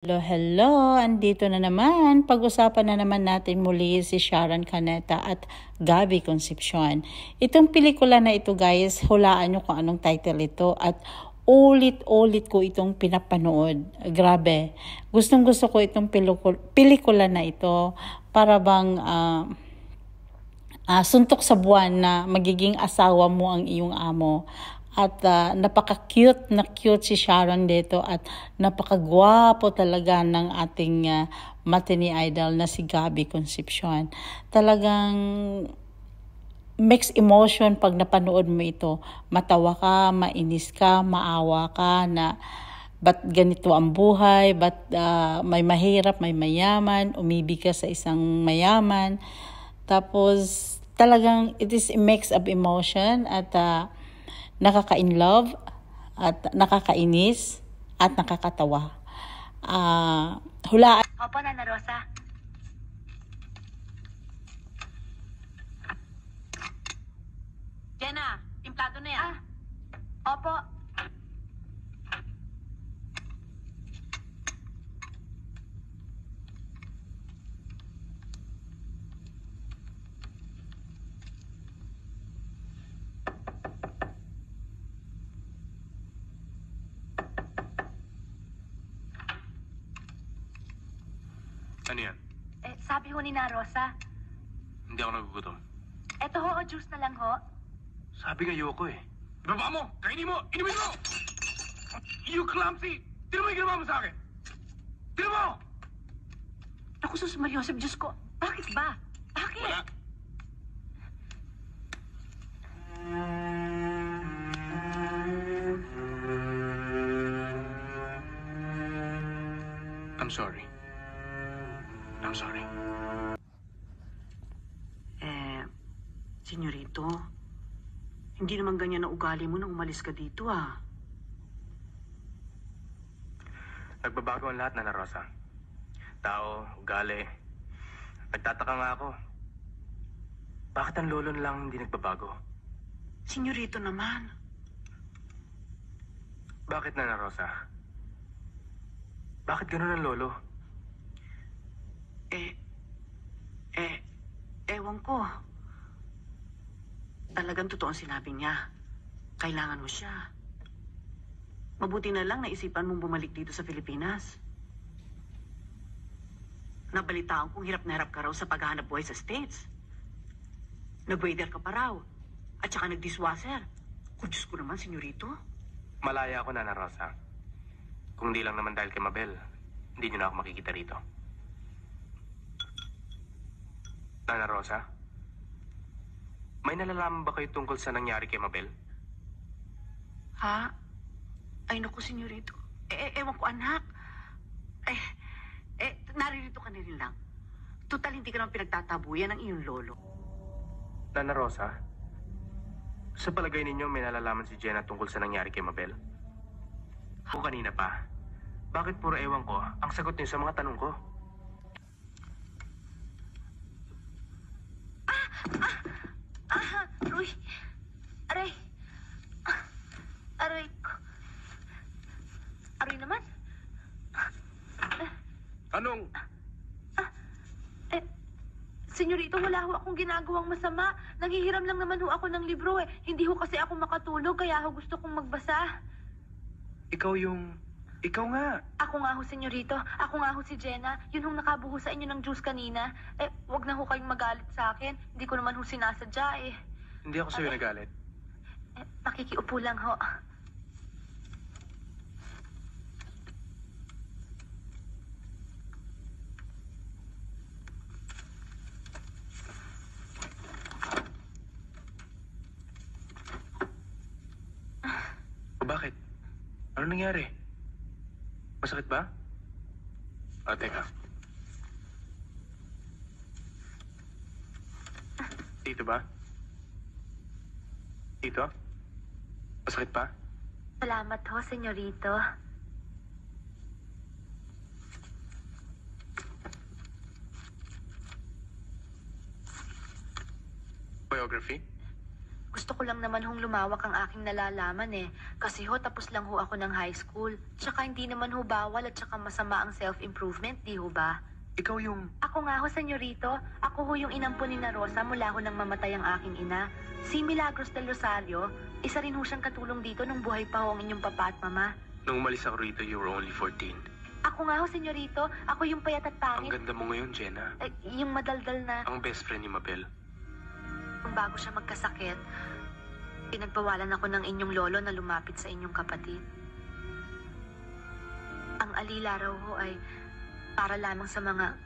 Hello, hello! Andito na naman. Pag-usapan na naman natin muli si Sharon Cuneta at Gabby Concepcion. Itong pelikula na ito guys, hulaan nyo kung anong title ito at ulit-ulit ko itong pinapanood. Grabe. Gustong-gusto ko itong pelikula na ito para bang suntok sa buwan na magiging asawa mo ang iyong amo. At napaka-cute na cute si Sharon dito at napaka-gwapo talaga ng ating matinee idol na si Gabby Concepcion. Talagang mixed emotion pag napanood mo ito. Matawa ka, mainis ka, maawa ka na ba't ganito ang buhay, ba't may mahirap, may mayaman, umibig ka sa isang mayaman. Tapos talagang it is a mix of emotion at nakaka-inlove at nakakainis at nakakatawa. Hulaan. Opo, Nana Rosa. Jenna, timplado na yan. Opo. Ano yan? Sabi ho ni Nana Rosa. Hindi ako nagugutom. Eto ho, juice na lang ho. Sabi nga ayoko eh. Ibaba mo! Kainin mo! Inumin mo! You clumsy! Tino mo yung ginawa mo sa akin? Tino mo! Ako, Sus Mariosep, Diyos ko. Bakit ba? Bakit? Wala. I'm sorry. I'm sorry. Senyorito, hindi naman ganyan na ugali mo nang umalis ka dito Nagbabago ang lahat, Nana Rosa. Tao, ugali. Nagtataka nga ako. Bakit ang lolo na lang hindi nagbabago? Senyorito naman. Bakit, Nana Rosa? Bakit ganun ang lolo? Ewan ko. Talagang totoo ang sinabi niya. Kailangan mo siya. Mabuti na lang naisipan mong bumalik dito sa Pilipinas. Nabalitaan kong hirap na hirap ka raw sa paghahanap buhay sa States. Nag-waiter ka pa raw. At saka nag-dishwasher. Kung Diyos ko naman, senyorito. Malaya ako, Nana Rosa. Kung di lang naman dahil kay Mabel, hindi niyo na ako makikita rito. Nana Rosa? May nalalaman ba kayo tungkol sa nangyari kay Mabel? Ha? Ay, naku, senyorito. Ewan ko, anak. Naririto ka na rin lang. Total, hindi ka naman pinagtatabuyan ng iyong lolo. Nana Rosa? Sa palagay ninyo, may nalalaman si Jenna tungkol sa nangyari kay Mabel? O kanina pa? Bakit puro ewan ko ang sagot niyo sa mga tanong ko? Uy! Aray! Aray ko. Aray naman. Anong? Senyorito, wala ho akong ginagawang masama. Nanghihiram lang naman ho ako ng libro eh. Hindi ho kasi ako makatulog, kaya ho gusto kong magbasa. Ikaw nga. Ako nga ho, senyorito. Ako nga ho si Jenna. Yun hong nakabuho sa inyo ng juice kanina. Wag na ho kayong magalit sa akin. Hindi ko naman ho sinasadya eh. Hindi ako sa'yo nagalit. Pakikiupo lang ho. O bakit? Ano nangyari? Masakit ba? Teka. Dito ba? Dito? Masakit pa? Salamat ho, senyorito. Biography? Gusto ko lang naman hong lumawak ang aking nalalaman eh. Kasi ho, tapos lang ho ako ng high school. Tsaka hindi naman ho bawal at tsaka masama ang self-improvement, di ho ba? Ikaw yung... Ako nga ho, senyorito. Ako ho yung inampun ni na Rosa mula ho nang mamatay ang aking ina. Si Milagros del Rosario, isa rin ho siyang katulong dito nung buhay pa ho ang inyong papa at mama. Nung umalis ako rito, you were only 14. Ako nga ho, senyorito. Ako yung payat at Ang pangit. ganda mo ngayon, Jenna. Yung madaldal na... Ang best friend ni Mabel. Kung bago siya magkasakit, pinagbawalan ako ng inyong lolo na lumapit sa inyong kapatid. Ang alila raw ho ay para lamang sa mga